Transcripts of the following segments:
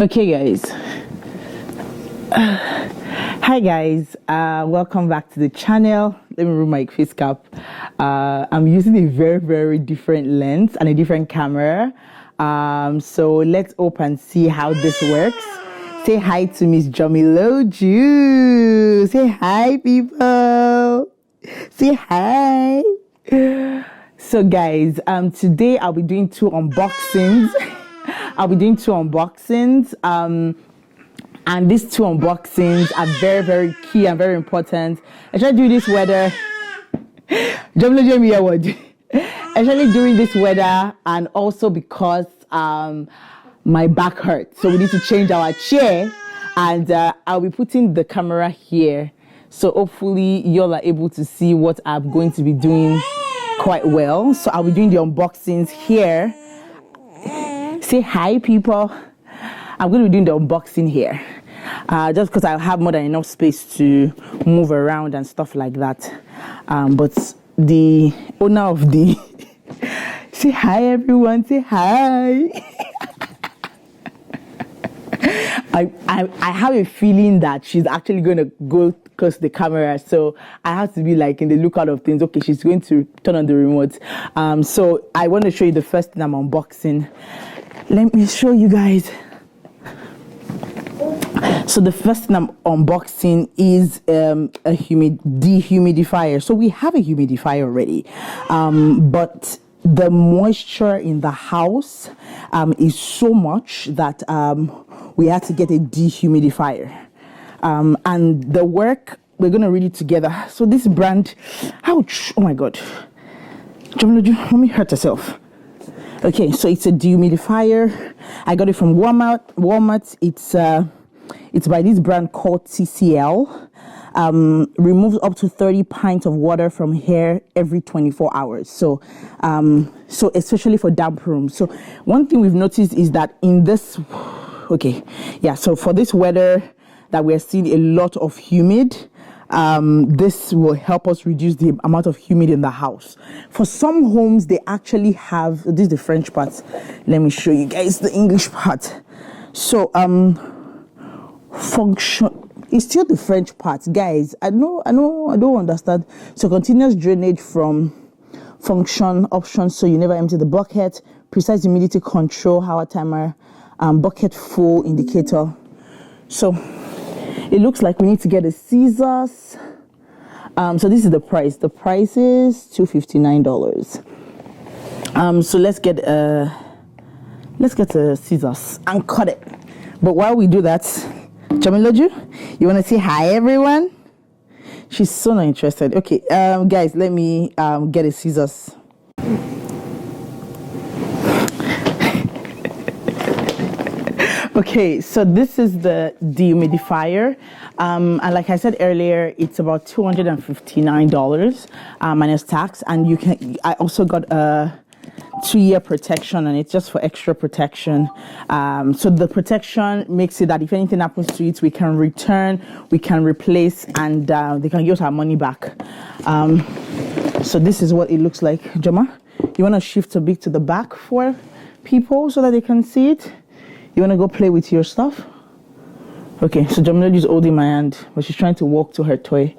Okay, guys. Hi, guys. Welcome back to the channel. Let me remove my face cap. I'm using a very different lens and a different camera. So let's open and see how this works. Say hi to Miss Jomiloju. Say hi, people. Say hi. So, guys, today I'll be doing two unboxings. And these two unboxings are very key and very important. Especially during this weather. Especially during this weather, and also because my back hurts. So we need to change our chair, and I'll be putting the camera here. So hopefully you'll are able to see what I'm going to be doing quite well. So I'll be doing the unboxings here. Say hi, people. I'm going to be doing the unboxing here. Just because I have more than enough space to move around and stuff like that. But the owner of the... Say hi, everyone. Say hi. I have a feeling that she's actually going to go close to the camera, so I have to be like in the lookout of things. Okay, she's going to turn on the remote. So I want to show you the first thing I'm unboxing. Let me show you guys. So the first thing I'm unboxing is a dehumidifier. So we have a humidifier already, but the moisture in the house is so much that we had to get a dehumidifier. And the work, we're going to read it together. So this brand, ouch, oh my God. Jomiloju, let me hurt herself. Okay, so it's a dehumidifier. I got it from Walmart. It's by this brand called TCL. Removes up to 30 pints of water from hair every 24 hours. So especially for damp rooms. So one thing we've noticed is that in this, so for this weather that we're seeing a lot of humid, this will help us reduce the amount of humid in the house. For some homes, they actually have, this is the French part. Let me show you guys the English part. So, function, it's still the French part, guys. I don't understand. So continuous drainage from function options, so you never empty the bucket. Precise humidity control, hour timer, bucket full indicator. So it looks like we need to get a scissors. So this is the price. The price is $259. So let's get a scissors and cut it. But while we do that, Jomiloju, you want to say hi, everyone? She's so not interested. Okay, guys, let me get a scissors. Okay, so this is the dehumidifier, and like I said earlier, it's about $259 minus tax, and I also got a 2-year protection, and it's just for extra protection. So the protection makes it that if anything happens to it, we can return, we can replace, and they can give us our money back. So this is what it looks like. Joma, you want to shift a bit to the back for people so that they can see it? You want to go play with your stuff? Okay, so Jomiloju is holding my hand, but she's trying to walk to her toy.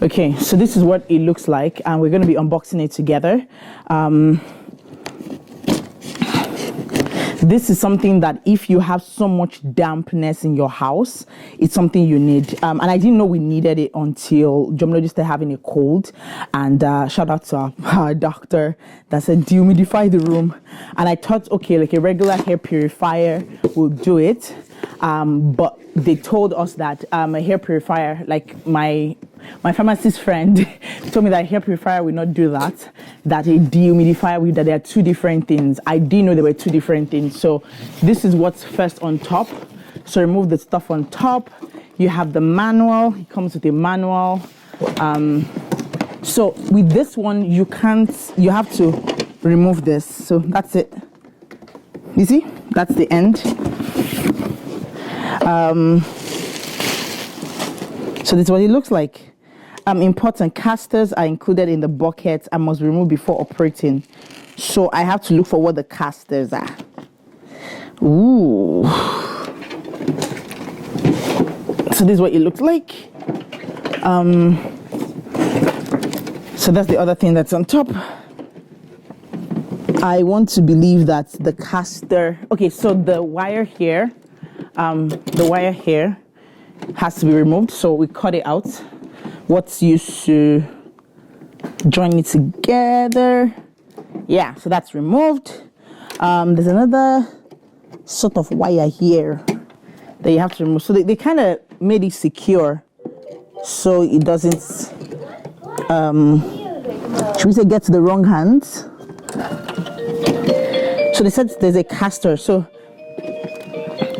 Okay, so this is what it looks like, and we're going to be unboxing it together. This is something that if you have so much dampness in your house, it's something you need. And I didn't know we needed it until Jomiloju started having a cold. And shout out to our doctor that said dehumidify the room. And I thought, okay, like a regular hair purifier will do it. But they told us that a hair purifier, like my pharmacist friend told me that a hair purifier will not do that, that a dehumidifier will, that there are two different things. I didn't know there were two different things. So this is what's first on top. So remove the stuff on top. You have the manual. It comes with a manual. So with this one, you have to remove this. So that's it. You see, that's the end. So this is what it looks like. Important casters are included in the bucket and must be removed before operating. So I have to look for what the casters are. Ooh. So this is what it looks like. So that's the other thing that's on top. I want to believe that the caster, okay, so the wire here has to be removed. So we cut it out. What's used to join it together. Yeah, so that's removed. There's another sort of wire here that you have to remove. So they kind of made it secure so it doesn't, should we say, get to the wrong hands. So they said there's a caster. So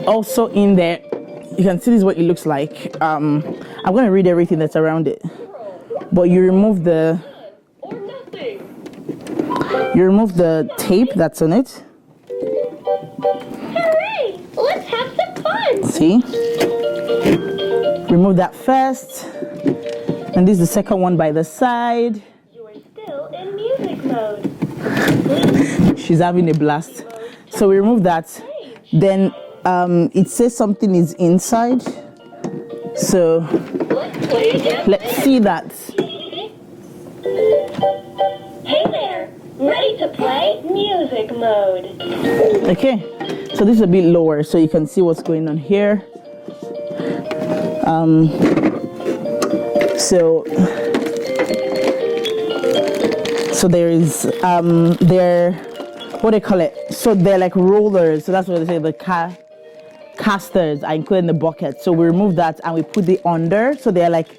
also in there, you can see this is what it looks like. I'm going to read everything that's around it. But you remove the tape that's on it. Hooray! Let's have some fun! See? Remove that first. And this is the second one by the side. You're still in music mode. She's having a blast. So we remove that. Then it says something is inside. So let's see that. Hey there! Ready to play music mode. Okay, so this is a bit lower so you can see what's going on here. So there is what do they call it? So they're like rollers. So that's what they say, the casters are included in the bucket. So we remove that and we put it under. So they're like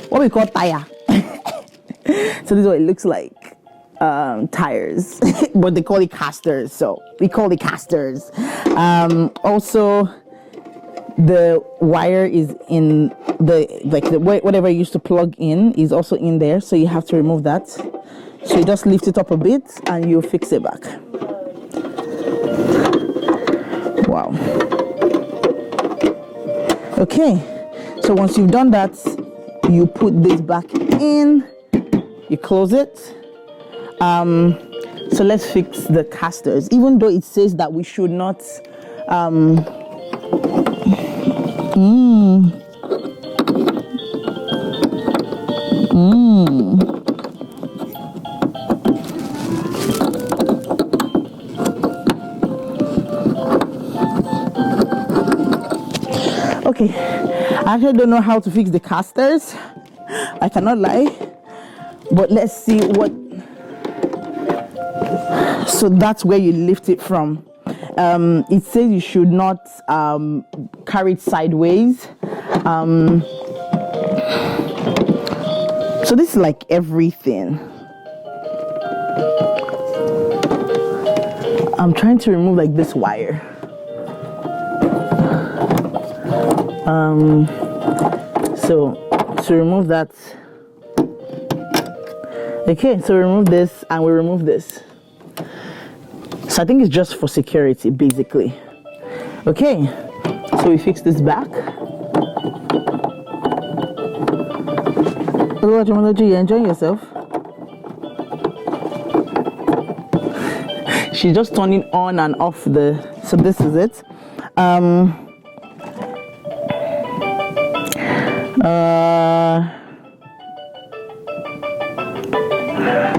what we call tire. So this is what it looks like. Tires, but they call it casters, so we call it casters. Also, the wire is in the whatever you used to plug in is also in there, so you have to remove that. So you just lift it up a bit and you fix it back. Wow. Okay, so once you've done that, you put this back in, you close it. So let's fix the casters, even though it says that we should not Okay, I actually don't know how to fix the casters, I cannot lie, but let's see what. So that's where you lift it from. It says you should not carry it sideways. So this is like everything. I'm trying to remove like this wire. So to remove that. Okay, so remove this and we remove this. So I think it's just for security, basically. Okay, so we fix this back. Hello, Jomiloju, you enjoying yourself? She's just turning on and off the. So this is it.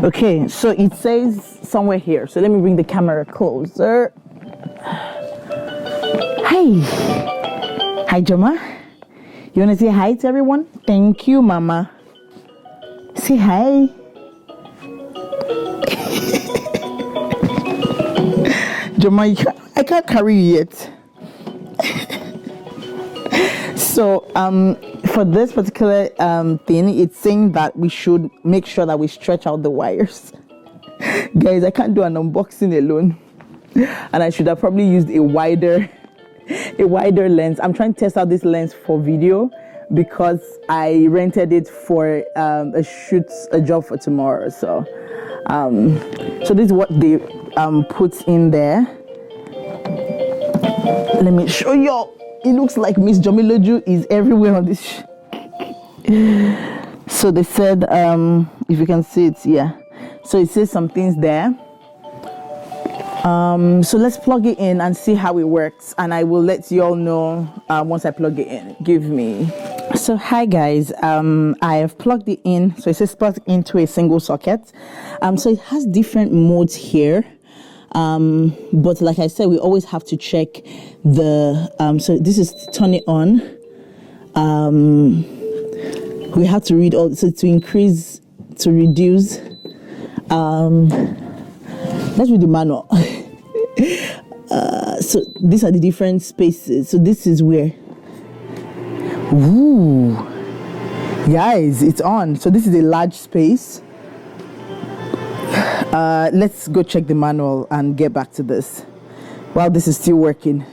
Okay, so it says somewhere here. So let me bring the camera closer. Hi, Joma. You want to say hi to everyone? Thank you, Mama. Say hi. Joma, I can't carry you yet. So, for this particular thing, it's saying that we should make sure that we stretch out the wires. Guys, I can't do an unboxing alone, and I should have probably used a wider lens. I'm trying to test out this lens for video because I rented it for a job for tomorrow. So this is what they put in there. Let me show y'all. It looks like Miss Jomiloju is everywhere on this. So they said, if you can see it, yeah. So it says some things there. So let's plug it in and see how it works, and I will let you all know once I plug it in. Give me. So hi guys, I have plugged it in. So it says plug into a single socket. So it has different modes here. But like I said, we always have to check the so this is to turn it on. We have to read all, so to increase, to reduce. Let's read the manual. So these are the different spaces. So this is where, ooh, guys, it's on. So this is a large space. Let's go check the manual and get back to this while this is still working.